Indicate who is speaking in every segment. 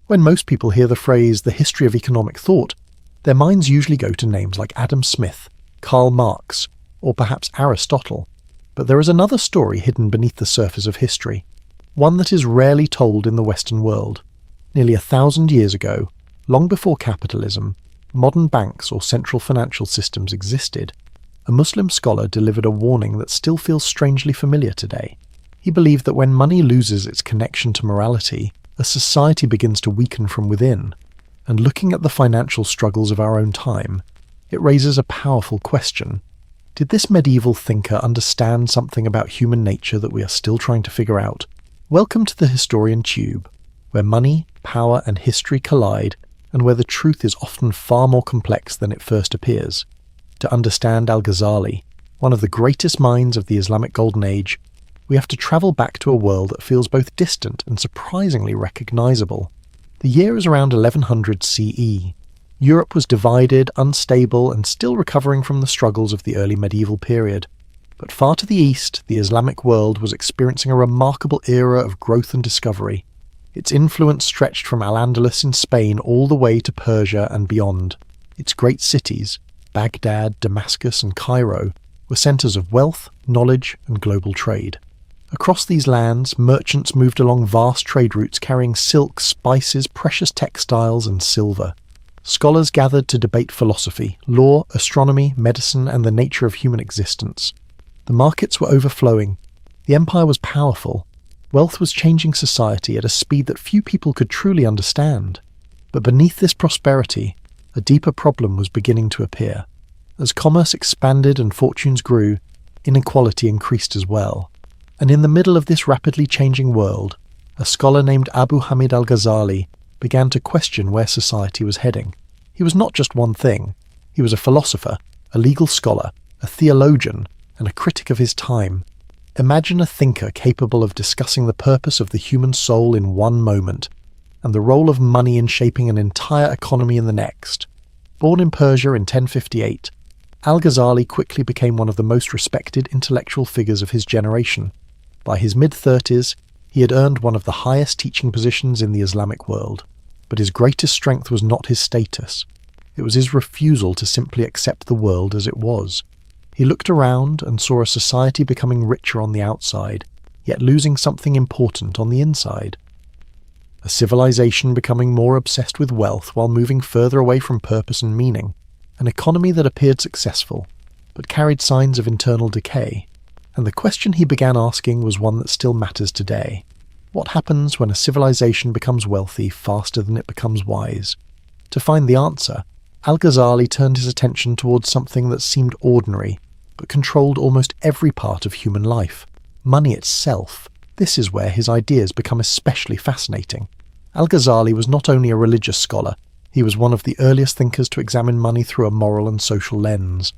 Speaker 1: When most people hear the phrase the history of economic thought, their minds usually go to names like Adam Smith, Karl Marx, or perhaps Aristotle. But there is another story hidden beneath the surface of history, one that is rarely told in the Western world. Nearly 1,000 years ago, long before capitalism, modern banks or central financial systems existed, a Muslim scholar delivered a warning that still feels strangely familiar today. He believed that when money loses its connection to morality, a society begins to weaken from within. And looking at the financial struggles of our own time, it raises a powerful question. Did this medieval thinker understand something about human nature that we are still trying to figure out? Welcome to the Historian Tube, where money, power and history collide, and where the truth is often far more complex than it first appears. To understand Al-Ghazali, one of the greatest minds of the Islamic Golden Age, we have to travel back to a world that feels both distant and surprisingly recognizable. The year is around 1100 CE. Europe was divided, unstable, and still recovering from the struggles of the early medieval period. But far to the east, the Islamic world was experiencing a remarkable era of growth and discovery. Its influence stretched from Al-Andalus in Spain all the way to Persia and beyond. Its great cities, Baghdad, Damascus, and Cairo, were centers of wealth, knowledge, and global trade. Across these lands, merchants moved along vast trade routes carrying silk, spices, precious textiles, and silver. Scholars gathered to debate philosophy, law, astronomy, medicine, and the nature of human existence. The markets were overflowing. The empire was powerful. Wealth was changing society at a speed that few people could truly understand. But beneath this prosperity, a deeper problem was beginning to appear. As commerce expanded and fortunes grew, inequality increased as well. And in the middle of this rapidly changing world, a scholar named Abu Hamid al-Ghazali began to question where society was heading. He was not just one thing. He was a philosopher, a legal scholar, a theologian, and a critic of his time. Imagine a thinker capable of discussing the purpose of the human soul in one moment, and the role of money in shaping an entire economy in the next. Born in Persia in 1058, Al-Ghazali quickly became one of the most respected intellectual figures of his generation. By his mid-30s, he had earned one of the highest teaching positions in the Islamic world. But his greatest strength was not his status. It was his refusal to simply accept the world as it was. He looked around and saw a society becoming richer on the outside, yet losing something important on the inside. A civilization becoming more obsessed with wealth while moving further away from purpose and meaning. An economy that appeared successful, but carried signs of internal decay. And the question he began asking was one that still matters today. What happens when a civilization becomes wealthy faster than it becomes wise? To find the answer, Al-Ghazali turned his attention towards something that seemed ordinary, but controlled almost every part of human life. Money itself. This is where his ideas become especially fascinating. Al-Ghazali was not only a religious scholar, he was one of the earliest thinkers to examine money through a moral and social lens.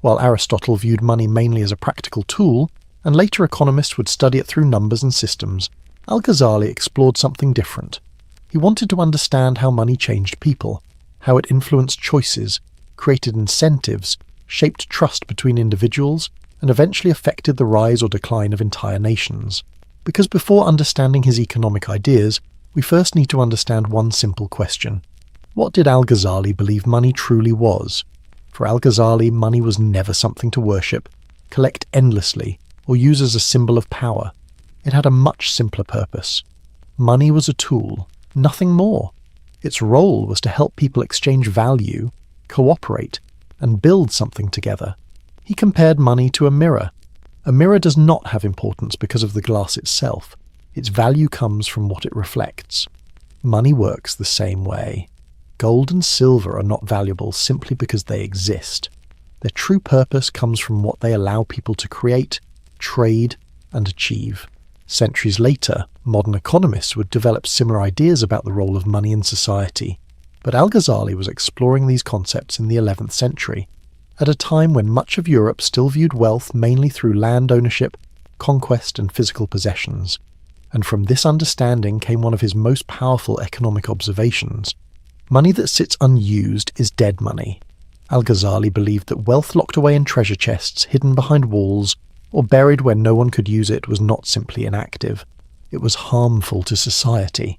Speaker 1: While Aristotle viewed money mainly as a practical tool, and later economists would study it through numbers and systems, Al-Ghazali explored something different. He wanted to understand how money changed people, how it influenced choices, created incentives, shaped trust between individuals, and eventually affected the rise or decline of entire nations. Because before understanding his economic ideas, we first need to understand one simple question. What did Al-Ghazali believe money truly was? For Al-Ghazali, money was never something to worship, collect endlessly, or use as a symbol of power. It had a much simpler purpose. Money was a tool, nothing more. Its role was to help people exchange value, cooperate, and build something together. He compared money to a mirror. A mirror does not have importance because of the glass itself. Its value comes from what it reflects. Money works the same way. Gold and silver are not valuable simply because they exist. Their true purpose comes from what they allow people to create, trade, and achieve. Centuries later, modern economists would develop similar ideas about the role of money in society. But Al-Ghazali was exploring these concepts in the 11th century, at a time when much of Europe still viewed wealth mainly through land ownership, conquest, and physical possessions. And from this understanding came one of his most powerful economic observations. Money that sits unused is dead money. Al-Ghazali believed that wealth locked away in treasure chests, hidden behind walls, or buried where no one could use it was not simply inactive. It was harmful to society.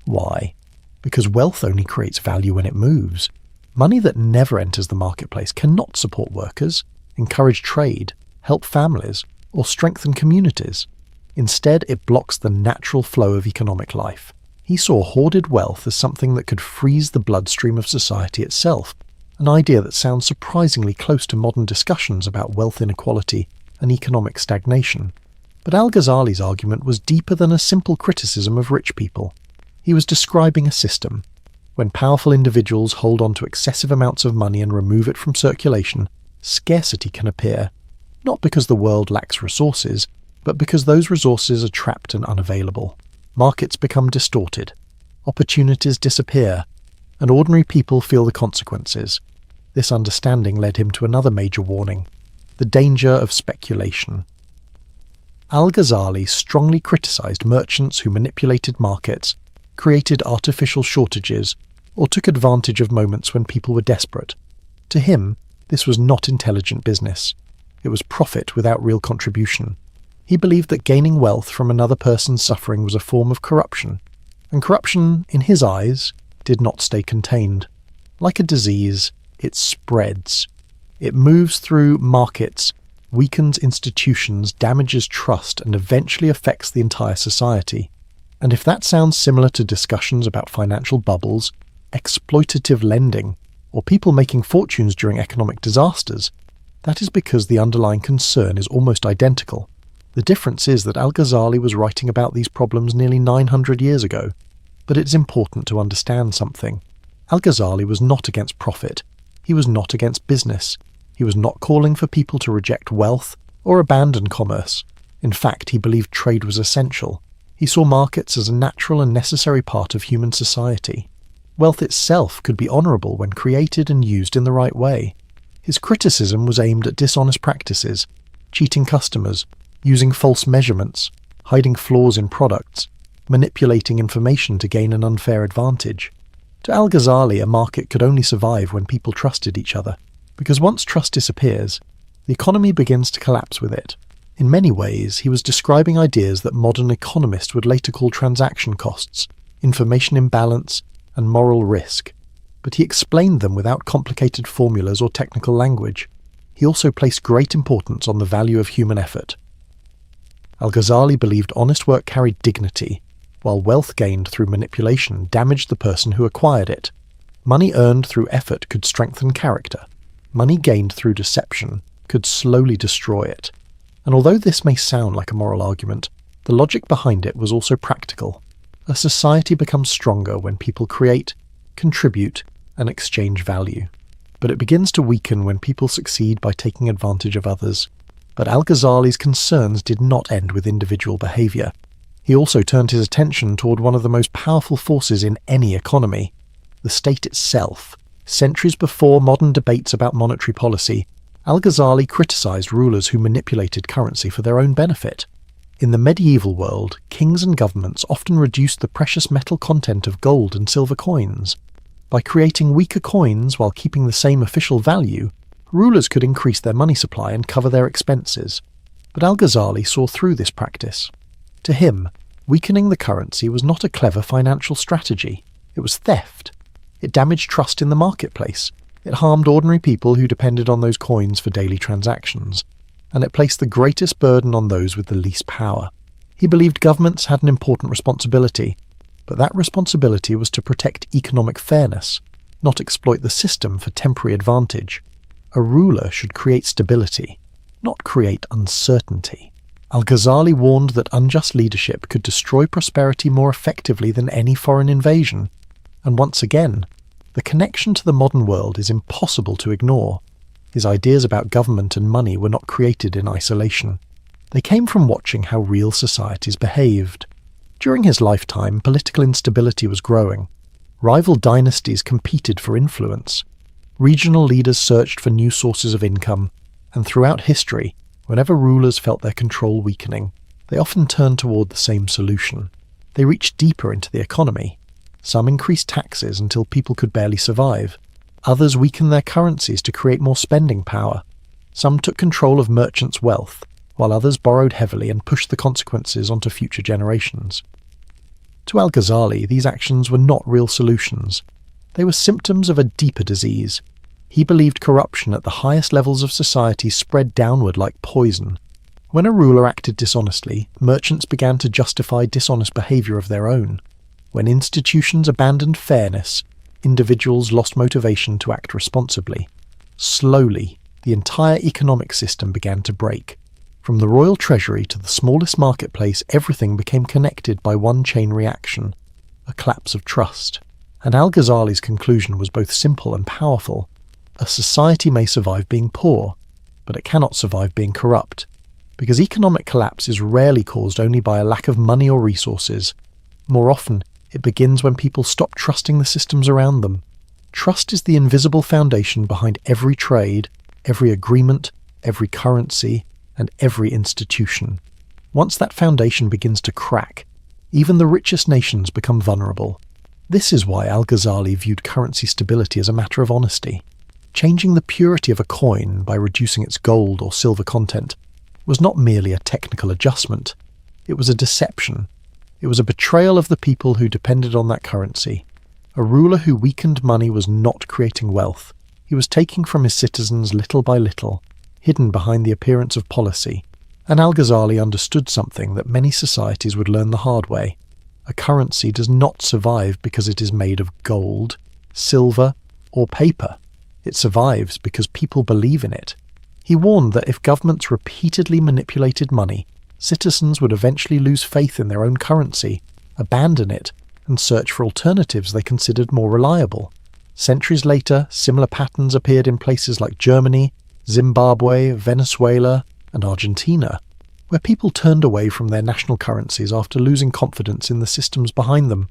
Speaker 1: Why? because wealth only creates value when it moves. Money that never enters the marketplace cannot support workers, encourage trade, help families, or strengthen communities. Instead, it blocks the natural flow of economic life. He saw hoarded wealth as something that could freeze the bloodstream of society itself, an idea that sounds surprisingly close to modern discussions about wealth inequality and economic stagnation. But Al-Ghazali's argument was deeper than a simple criticism of rich people. He was describing a system. When powerful individuals hold on to excessive amounts of money and remove it from circulation, scarcity can appear, not because the world lacks resources, but because those resources are trapped and unavailable. Markets become distorted, opportunities disappear, and ordinary people feel the consequences. This understanding led him to another major warning: the danger of speculation. Al-Ghazali strongly criticized merchants who manipulated markets, created artificial shortages, or took advantage of moments when people were desperate. To him, this was not intelligent business. It was profit without real contribution. He believed that gaining wealth from another person's suffering was a form of corruption, and corruption, in his eyes, did not stay contained. Like a disease, it spreads. It moves through markets, weakens institutions, damages trust, and eventually affects the entire society. And if that sounds similar to discussions about financial bubbles, exploitative lending, or people making fortunes during economic disasters, that is because the underlying concern is almost identical. The difference is that Al-Ghazali was writing about these problems nearly 900 years ago. But it's important to understand something. Al-Ghazali was not against profit. He was not against business. He was not calling for people to reject wealth or abandon commerce. In fact, he believed trade was essential. He saw markets as a natural and necessary part of human society. Wealth itself could be honourable when created and used in the right way. His criticism was aimed at dishonest practices, cheating customers, using false measurements, hiding flaws in products, manipulating information to gain an unfair advantage. To Al-Ghazali, a market could only survive when people trusted each other, because once trust disappears, the economy begins to collapse with it. In many ways, he was describing ideas that modern economists would later call transaction costs, information imbalance, and moral risk. But he explained them without complicated formulas or technical language. He also placed great importance on the value of human effort. Al-Ghazali believed honest work carried dignity, while wealth gained through manipulation damaged the person who acquired it. Money earned through effort could strengthen character. Money gained through deception could slowly destroy it. And although this may sound like a moral argument, the logic behind it was also practical. A society becomes stronger when people create, contribute, and exchange value. But it begins to weaken when people succeed by taking advantage of others. But Al-Ghazali's concerns did not end with individual behaviour. He also turned his attention toward one of the most powerful forces in any economy, the state itself. Centuries before modern debates about monetary policy, Al-Ghazali criticised rulers who manipulated currency for their own benefit. In the medieval world, kings and governments often reduced the precious metal content of gold and silver coins. By creating weaker coins while keeping the same official value, rulers could increase their money supply and cover their expenses. But Al-Ghazali saw through this practice. To him, weakening the currency was not a clever financial strategy. It was theft. It damaged trust in the marketplace. It harmed ordinary people who depended on those coins for daily transactions. And it placed the greatest burden on those with the least power. He believed governments had an important responsibility, but that responsibility was to protect economic fairness, not exploit the system for temporary advantage. A ruler should create stability, not create uncertainty. Al-Ghazali warned that unjust leadership could destroy prosperity more effectively than any foreign invasion. And once again, the connection to the modern world is impossible to ignore. His ideas about government and money were not created in isolation. They came from watching how real societies behaved. During his lifetime, political instability was growing. Rival dynasties competed for influence. Regional leaders searched for new sources of income, and throughout history, whenever rulers felt their control weakening, they often turned toward the same solution. They reached deeper into the economy. Some increased taxes until people could barely survive. Others weakened their currencies to create more spending power. Some took control of merchants' wealth, while others borrowed heavily and pushed the consequences onto future generations. To Al-Ghazali, these actions were not real solutions. They were symptoms of a deeper disease. He believed corruption at the highest levels of society spread downward like poison. When a ruler acted dishonestly, merchants began to justify dishonest behavior of their own. When institutions abandoned fairness, individuals lost motivation to act responsibly. Slowly, the entire economic system began to break. From the royal treasury to the smallest marketplace, everything became connected by one chain reaction, a collapse of trust. And Al-Ghazali's conclusion was both simple and powerful. A society may survive being poor, but it cannot survive being corrupt, because economic collapse is rarely caused only by a lack of money or resources. More often, it begins when people stop trusting the systems around them. Trust is the invisible foundation behind every trade, every agreement, every currency, and every institution. Once that foundation begins to crack, even the richest nations become vulnerable. This is why Al-Ghazali viewed currency stability as a matter of honesty. Changing the purity of a coin by reducing its gold or silver content was not merely a technical adjustment. It was a deception. It was a betrayal of the people who depended on that currency. A ruler who weakened money was not creating wealth. He was taking from his citizens little by little, hidden behind the appearance of policy. And Al-Ghazali understood something that many societies would learn the hard way. A currency does not survive because it is made of gold, silver, or paper. It survives because people believe in it. He warned that if governments repeatedly manipulated money, citizens would eventually lose faith in their own currency, abandon it, and search for alternatives they considered more reliable. Centuries later, similar patterns appeared in places like Germany, Zimbabwe, Venezuela, and Argentina, where people turned away from their national currencies after losing confidence in the systems behind them.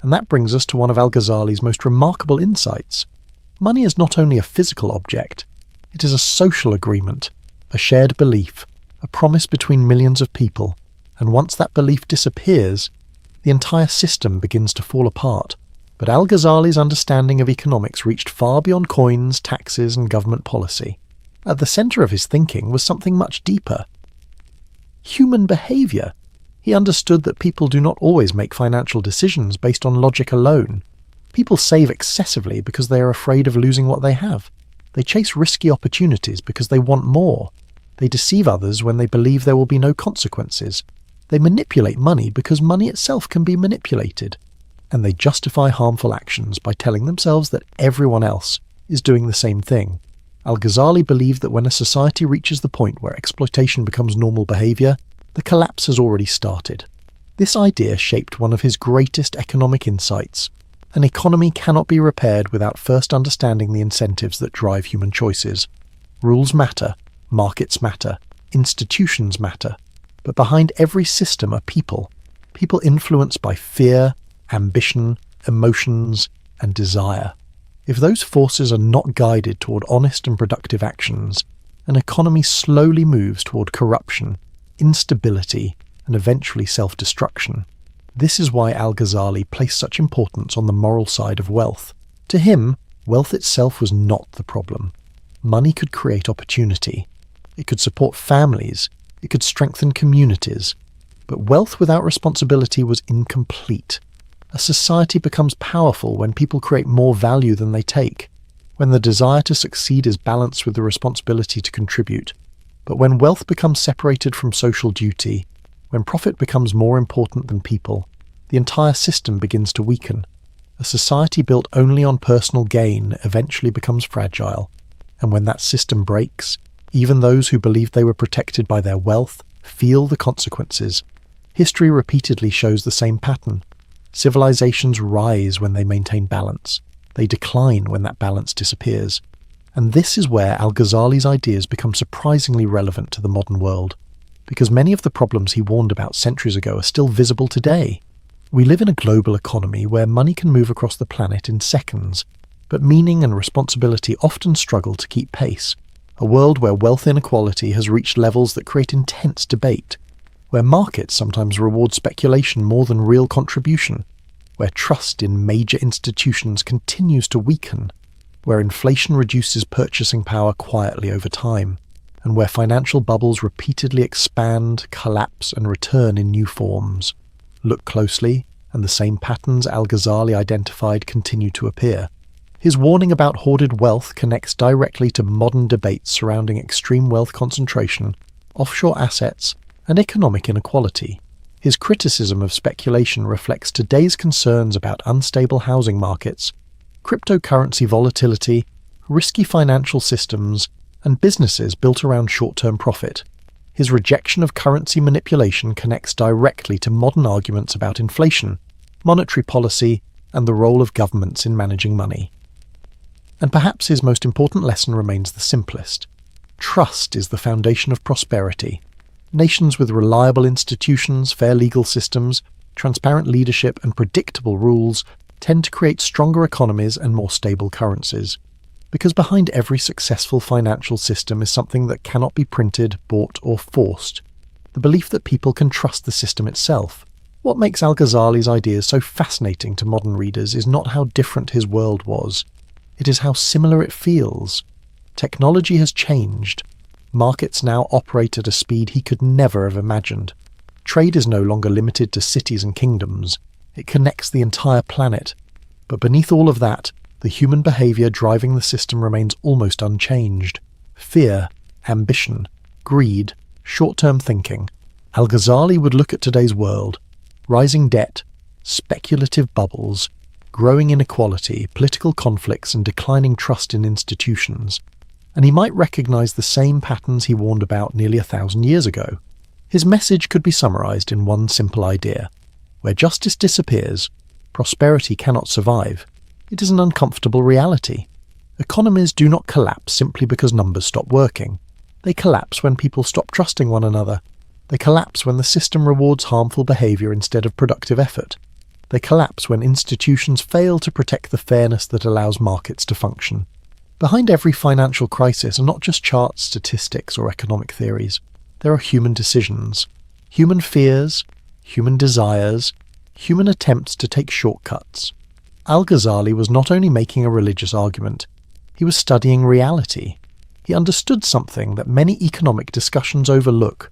Speaker 1: And that brings us to one of Al-Ghazali's most remarkable insights. Money is not only a physical object, it is a social agreement, a shared belief, a promise between millions of people, and once that belief disappears, the entire system begins to fall apart. But Al-Ghazali's understanding of economics reached far beyond coins, taxes, and government policy. At the centre of his thinking was something much deeper. Human behaviour. He understood that people do not always make financial decisions based on logic alone. People save excessively because they are afraid of losing what they have. They chase risky opportunities because they want more. They deceive others when they believe there will be no consequences. They manipulate money because money itself can be manipulated. And they justify harmful actions by telling themselves that everyone else is doing the same thing. Al-Ghazali believed that when a society reaches the point where exploitation becomes normal behaviour, the collapse has already started. This idea shaped one of his greatest economic insights. An economy cannot be repaired without first understanding the incentives that drive human choices. Rules matter, markets matter, institutions matter, but behind every system are people. People influenced by fear, ambition, emotions, and desire. If those forces are not guided toward honest and productive actions, an economy slowly moves toward corruption, instability, and eventually self-destruction. This is why Al-Ghazali placed such importance on the moral side of wealth. To him, wealth itself was not the problem. Money could create opportunity. It could support families. It could strengthen communities. But wealth without responsibility was incomplete. A society becomes powerful when people create more value than they take, when the desire to succeed is balanced with the responsibility to contribute. But when wealth becomes separated from social duty, when profit becomes more important than people, the entire system begins to weaken. A society built only on personal gain eventually becomes fragile, and when that system breaks, even those who believed they were protected by their wealth feel the consequences. History repeatedly shows the same pattern. Civilizations rise when they maintain balance. They decline when that balance disappears. And this is where Al-Ghazali's ideas become surprisingly relevant to the modern world, because many of the problems he warned about centuries ago are still visible today. We live in a global economy where money can move across the planet in seconds, but meaning and responsibility often struggle to keep pace. A world where wealth inequality has reached levels that create intense debate, where markets sometimes reward speculation more than real contribution, where trust in major institutions continues to weaken, where inflation reduces purchasing power quietly over time, and where financial bubbles repeatedly expand, collapse, and return in new forms. Look closely, and the same patterns Al-Ghazali identified continue to appear. His warning about hoarded wealth connects directly to modern debates surrounding extreme wealth concentration, offshore assets, and economic inequality. His criticism of speculation reflects today's concerns about unstable housing markets, cryptocurrency volatility, risky financial systems, and businesses built around short-term profit. His rejection of currency manipulation connects directly to modern arguments about inflation, monetary policy, and the role of governments in managing money. And perhaps his most important lesson remains the simplest. Trust is the foundation of prosperity. Nations with reliable institutions, fair legal systems, transparent leadership, and predictable rules tend to create stronger economies and more stable currencies. Because behind every successful financial system is something that cannot be printed, bought, or forced. The belief that people can trust the system itself. What makes Al-Ghazali's ideas so fascinating to modern readers is not how different his world was. It is how similar it feels. Technology has changed. Markets now operate at a speed he could never have imagined. Trade is no longer limited to cities and kingdoms. It connects the entire planet. But beneath all of that, the human behavior driving the system remains almost unchanged. Fear, ambition, greed, short-term thinking. Al-Ghazali would look at today's world. Rising debt, speculative bubbles, growing inequality, political conflicts, and declining trust in institutions. And he might recognize the same patterns he warned about nearly 1,000 years ago. His message could be summarized in one simple idea. Where justice disappears, prosperity cannot survive. It is an uncomfortable reality. Economies do not collapse simply because numbers stop working. They collapse when people stop trusting one another. They collapse when the system rewards harmful behavior instead of productive effort. They collapse when institutions fail to protect the fairness that allows markets to function. Behind every financial crisis are not just charts, statistics, or economic theories. There are human decisions, human fears, human desires, human attempts to take shortcuts. Al-Ghazali was not only making a religious argument, he was studying reality. He understood something that many economic discussions overlook.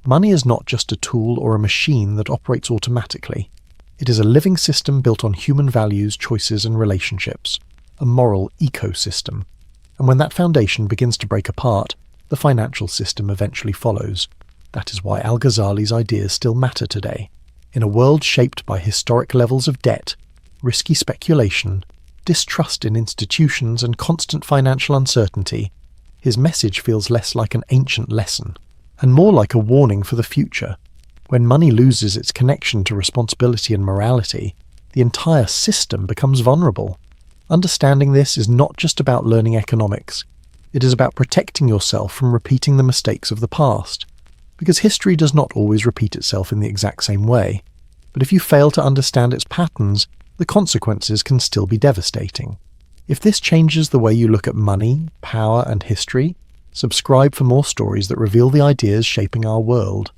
Speaker 1: Money is not just a tool or a machine that operates automatically. It is a living system built on human values, choices, and relationships, a moral ecosystem. And when that foundation begins to break apart, the financial system eventually follows. That is why Al-Ghazali's ideas still matter today. In a world shaped by historic levels of debt, risky speculation, distrust in institutions, and constant financial uncertainty, his message feels less like an ancient lesson, and more like a warning for the future. When money loses its connection to responsibility and morality, the entire system becomes vulnerable. Understanding this is not just about learning economics. It is about protecting yourself from repeating the mistakes of the past. Because history does not always repeat itself in the exact same way. But if you fail to understand its patterns, the consequences can still be devastating. If this changes the way you look at money, power, and history, subscribe for more stories that reveal the ideas shaping our world.